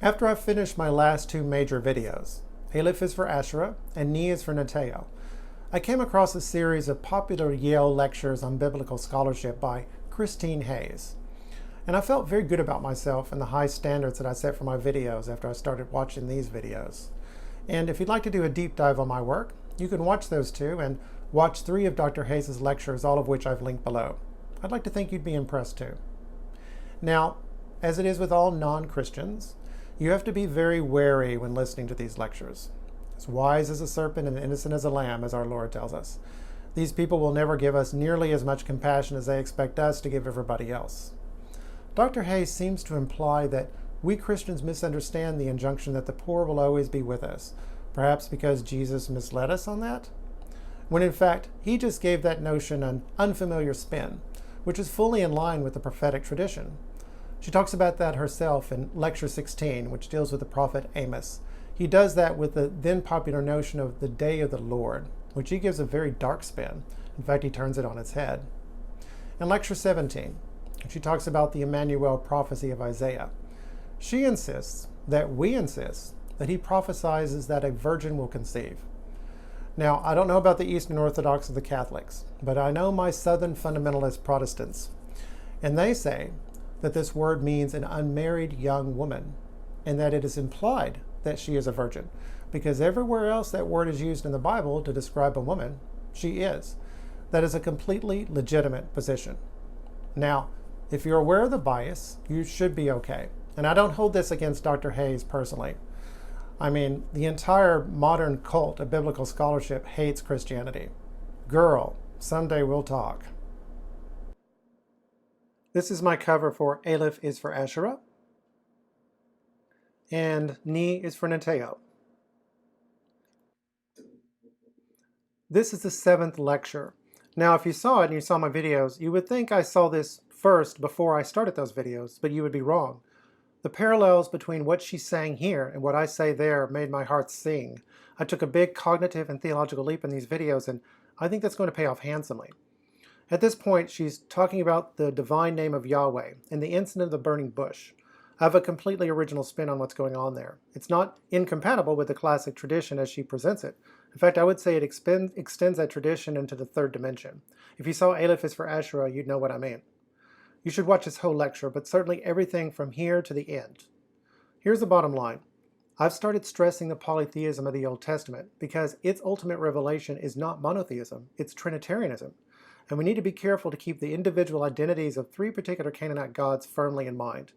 After I finished my last two major videos, Aleph is for Asherah and Ni is for Neteo, I came across a series of popular Yale lectures on biblical scholarship by Christine Hayes. And I felt very good about myself and the high standards that I set for my videos after I started watching these videos. And if you'd like to do a deep dive on my work, you can watch those two and watch 3 of Dr. Hayes' lectures, all of which I've linked below. I'd like to think you'd be impressed too. Now, as it is with all non-Christians, you have to be very wary when listening to these lectures. As wise as a serpent and innocent as a lamb, as our Lord tells us. These people will never give us nearly as much compassion as they expect us to give everybody else. Dr. Hayes seems to imply that we Christians misunderstand the injunction that the poor will always be with us, perhaps because Jesus misled us on that, when in fact he just gave that notion an unfamiliar spin, which is fully in line with the prophetic tradition. She talks about that herself in Lecture 16, which deals with the prophet Amos. He does that with the then popular notion of the day of the Lord, which he gives a very dark spin. In fact, he turns it on its head. In Lecture 17, she talks about the Emmanuel prophecy of Isaiah. She insists that we insist that he prophesies that a virgin will conceive. Now, I don't know about the Eastern Orthodox or the Catholics, but I know my Southern Fundamentalist Protestants, and they say that this word means an unmarried young woman, and that it is implied that she is a virgin, because everywhere else that word is used in the Bible to describe a woman, she is. That is a completely legitimate position. Now, if you're aware of the bias, you should be okay. And I don't hold this against Dr. Hayes personally. I mean, the entire modern cult of biblical scholarship hates Christianity. Girl, someday we'll talk. This is my cover for Aleph is for Asherah, and Ni is for Neteo. This is the 7th lecture. Now, if you saw it and you saw my videos, you would think I saw this first before I started those videos, but you would be wrong. The parallels between what she's saying here and what I say there made my heart sing. I took a big cognitive and theological leap in these videos, and I think that's going to pay off handsomely. At this point, she's talking about the divine name of Yahweh and the incident of the burning bush. I have a completely original spin on what's going on there. It's not incompatible with the classic tradition as she presents it. In fact, I would say it extends that tradition into the 3rd dimension. If you saw Aleph is for Asherah, you'd know what I mean. You should watch this whole lecture, but certainly everything from here to the end. Here's the bottom line. I've started stressing the polytheism of the Old Testament because its ultimate revelation is not monotheism, it's Trinitarianism. And we need to be careful to keep the individual identities of 3 particular Canaanite gods firmly in mind: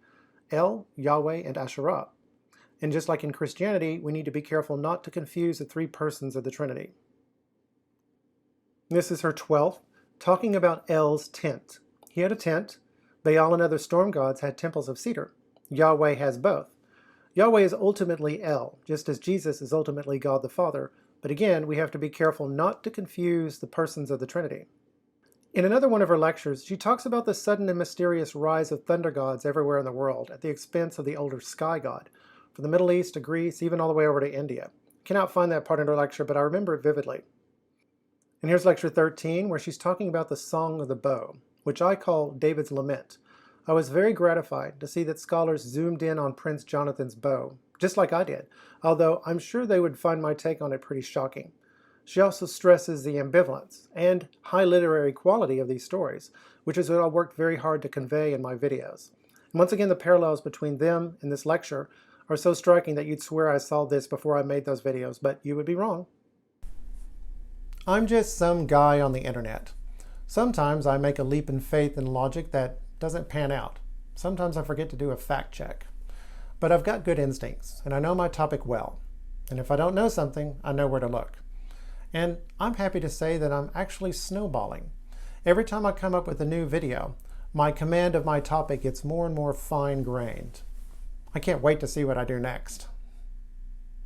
El, Yahweh, and Asherah. And just like in Christianity, we need to be careful not to confuse the 3 persons of the Trinity. This is her 12th, talking about El's tent. He had a tent. Baal and other storm gods had temples of cedar. Yahweh has both. Yahweh is ultimately El, just as Jesus is ultimately God the Father. But again, we have to be careful not to confuse the persons of the Trinity. In another one of her lectures, she talks about the sudden and mysterious rise of thunder gods everywhere in the world at the expense of the older sky god, from the Middle East to Greece, even all the way over to India. Cannot find that part in her lecture, but I remember it vividly. And here's lecture 13, where she's talking about the Song of the Bow, which I call David's Lament. I was very gratified to see that scholars zoomed in on Prince Jonathan's bow, just like I did, although I'm sure they would find my take on it pretty shocking. She also stresses the ambivalence and high literary quality of these stories, which is what I worked very hard to convey in my videos. And once again, the parallels between them and this lecture are so striking that you'd swear I saw this before I made those videos, but you would be wrong. I'm just some guy on the internet. Sometimes I make a leap in faith and logic that doesn't pan out. Sometimes I forget to do a fact check. But I've got good instincts, and I know my topic well. And if I don't know something, I know where to look. And I'm happy to say that I'm actually snowballing. Every time I come up with a new video, my command of my topic gets more and more fine-grained. I can't wait to see what I do next.